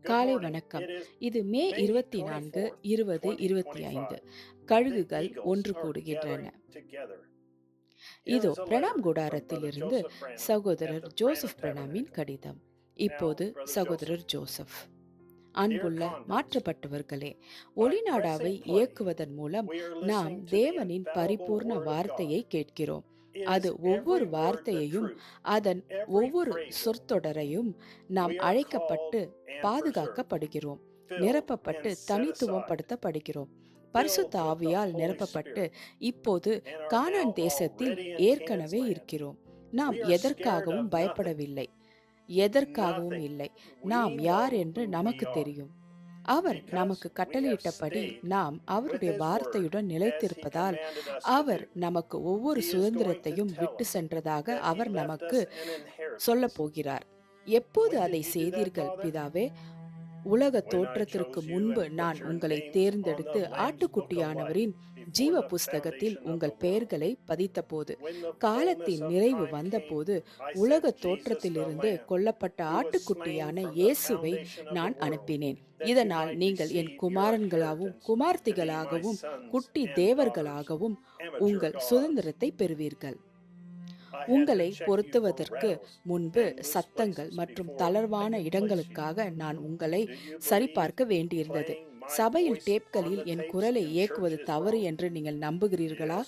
காலை வணக்கம். இது மே 24, 2025. கழுகுகள் ஒன்று கூடுகின்றன. இதோ பிரணாம் கூடாரத்திலிருந்து சகோதரர் ஜோசப் பிரணாமின் கடிதம். இப்போது சகோதரர் ஜோசப். அன்புள்ள மாற்றப்பட்டவர்களே, ஒளிநாடாவை இயக்குவதன் மூலம் நாம் தேவனின் பரிபூர்ண வார்த்தையை கேட்கிறோம். அது ஒவ்வொரு வார்த்தையையும் அதன் ஒவ்வொரு சொற்றொடரையும் நாம் அழைக்கப்பட்டு பாதுகாக்கப்படுகிறோம், நிரப்பப்பட்டு தனித்துவம் படுத்தப்படுகிறோம். பரிசுத்த ஆவியால் நிரப்பப்பட்டு இப்போது கானான் தேசத்தில் ஏற்கனவே இருக்கிறோம். நாம் எதற்காகவும் பயப்படவில்லை, எதற்காகவும் இல்லை. நாம் யார் என்று நமக்கு தெரியும். அவர் நமக்கு கட்டளையிட்டபடி நாம் அவருடைய வார்த்தையுடன் நிலைத்திருப்பதால் அவர் நமக்கு ஒவ்வொரு சுதந்திரத்தையும் விட்டு சென்றதாக அவர் நமக்கு சொல்ல போகிறார். எப்போது அதை செய்தீர்கள் பிதாவே? உலக தோற்றத்திற்கு முன்பு நான் உங்களை தேர்ந்தெடுத்து ஆட்டுக்குட்டியானவரின் ஜீவ புஸ்தகத்தில் உங்கள் பெயர்களை பதித்தபோது, காலத்தின் நிறைவு வந்தபோது, உலக தோற்றத்திலிருந்தே கொல்லப்பட்ட ஆட்டுக்குட்டியான இயேசுவை நான் அனுப்பினேன். இதனால் நீங்கள் என் குமாரன்களாகவும் குமார்த்திகளாகவும் குட்டி தேவர்களாகவும் உங்கள் சுதந்திரத்தை பெறுவீர்கள். உங்களை பொருத்துவதற்கு முன்பு சத்தங்கள் மற்றும் தளர்வான இடங்களுக்காக நான் உங்களை சரிபார்க்க வேண்டியிருந்தது. சபையில் டேப்களில் என் குரலை இயக்குவது தவறு என்று நீங்கள் நம்புகிறீர்களா?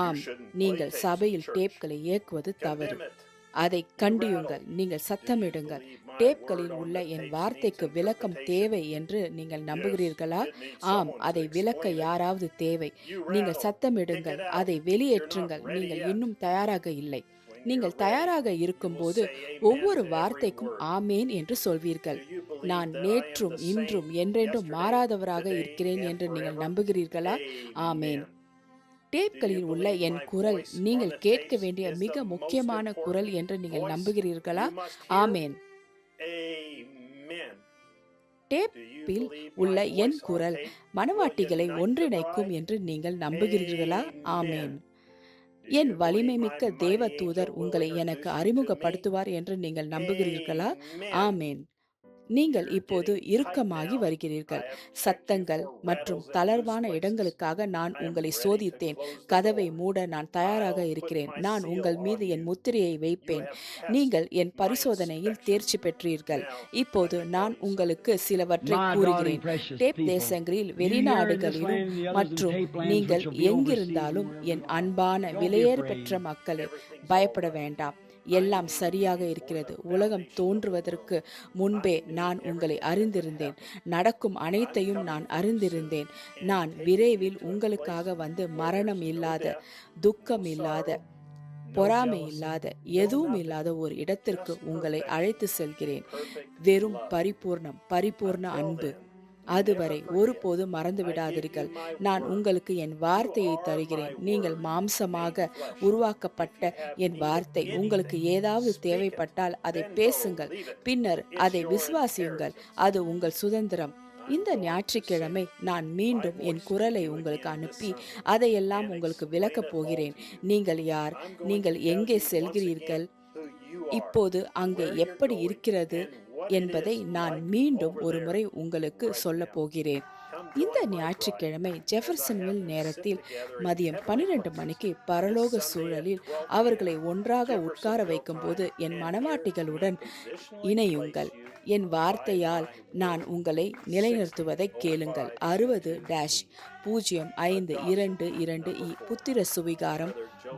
ஆம், நீங்கள் சபையில் டேப்களை இயக்குவது தவறு. அதை கண்டியுங்கள். நீங்கள் சத்தமிடுங்கள். டேப்களில் உள்ள என் வார்த்தைக்கு விளக்கம் தேவை என்று நீங்கள் நம்புகிறீர்களா? ஆம், அதை விளக்க யாராவது தேவை. நீங்கள் சத்தமிடுங்கள், அதை வெளியேற்றுங்கள். நீங்கள் இன்னும் தயாராக இல்லை. நீங்கள் தயாராக இருக்கும்போது ஒவ்வொரு வார்த்தைக்கும் ஆமேன் என்று சொல்வீர்கள். நான் நேற்றும் இன்றும் என்றென்றும் மாறாதவராக இருக்கிறேன் என்று நீங்கள் நம்புகிறீர்களா? ஆமேன். டேப்களில் உள்ள என் குரல் நீங்கள் கேட்க வேண்டிய மிக முக்கியமான குரல் என்று நீங்கள் நம்புகிறீர்களா? ஆமேன். டேப்பில் உள்ள என் குரல் மனவாட்டிகளை ஒன்றிணைக்கும் என்று நீங்கள் நம்புகிறீர்களா? ஆமேன். என் வலிமை மிக்க தேவ தூதர் உங்களை எனக்கு அறிமுகப்படுத்துவார் என்று நீங்கள் நம்புகிறீர்களா? ஆமேன். நீங்கள் இப்போது இறுக்கமாகி வருகிறீர்கள். சத்தங்கள் மற்றும் தளர்வான இடங்களுக்காக நான் உங்களை சோதித்தேன். கதவை மூட நான் தயாராக இருக்கிறேன். நான் உங்கள் மீது என் முத்திரையை வைப்பேன். நீங்கள் என் பரிசோதனையில் தேர்ச்சி பெற்றீர்கள். இப்போது நான் உங்களுக்கு சிலவற்றை கூறுகிறேன். டேப் தேசங்களில், வெளிநாடுகளிலும் மற்றும் நீங்கள் எங்கிருந்தாலும் என் அன்பான விலையேற பெற்ற மக்களே, பயப்பட வேண்டாம். எல்லாம் சரியாக இருக்கிறது. உலகம் தோன்றுவதற்கு முன்பே நான் உங்களை அறிந்திருந்தேன். நடக்கும் அனைத்தையும் நான் அறிந்திருந்தேன். நான் விரைவில் உங்களுக்காக வந்து மரணம் இல்லாத, துக்கம் இல்லாத, பொறாமை இல்லாத, எதுவும் இல்லாத ஒரு இடத்திற்கு உங்களை அழைத்து செல்கிறேன். வெறும் பரிபூர்ண அன்பு. அதுவரை ஒருபோதும் மறந்து விடாதீர்கள். நான் உங்களுக்கு என் வார்த்தையை தருகிறேன். நீங்கள் மாம்சமாக உருவாக்கப்பட்ட என் வார்த்தை. உங்களுக்கு ஏதாவது தேவைப்பட்டால் அதை பேசுங்கள், பின்னர் அதை விசுவாசியுங்கள். அது உங்கள் சுதந்திரம். இந்த ஞாயிற்றுக்கிழமை நான் மீண்டும் என் குரலை உங்களுக்கு அனுப்பி அதையெல்லாம் உங்களுக்கு விளக்கப் போகிறேன். நீங்கள் யார்? நீங்கள் எங்கே செல்கிறீர்கள்? இப்போது அங்கே எப்படி இருக்கிறது என்பதை நான் மீண்டும் ஒரு முறை உங்களுக்கு சொல்ல போகிறேன். இந்த ஞாயிற்றுக்கிழமை ஜெஃபர்சன்வில் நேரத்தில் மதியம் 12 மணிக்கு பரலோக சூழலில் அவர்களை ஒன்றாக உட்கார வைக்கும்போது என் மனவாட்டிகளுடன் இணையுங்கள். என் வார்த்தையால் நான் உங்களை நிலைநிறுத்துவதை கேளுங்கள். 60-0522 புத்திர சுவிகாரம்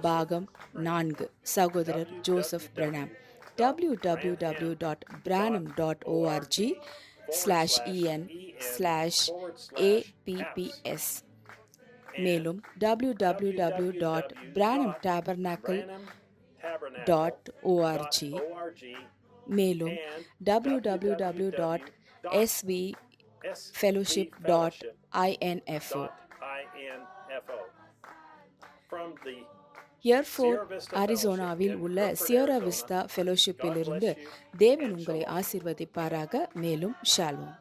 பாகம் 4. சகோதரர் ஜோசப் பிரணாம். www.branham.org/en/apps. மேலும் www.branhamtabernacle.org, மேலும் www.svfellowship.info. ஏர்ஃபோர்ட், அரிசோனாவில் உள்ள சியரா விஸ்டா ஃபெலோஷிப்பிலிருந்து தேவன் உங்களை ஆசீர்வதிப்பாராக. மேலும் ஷாலோம்.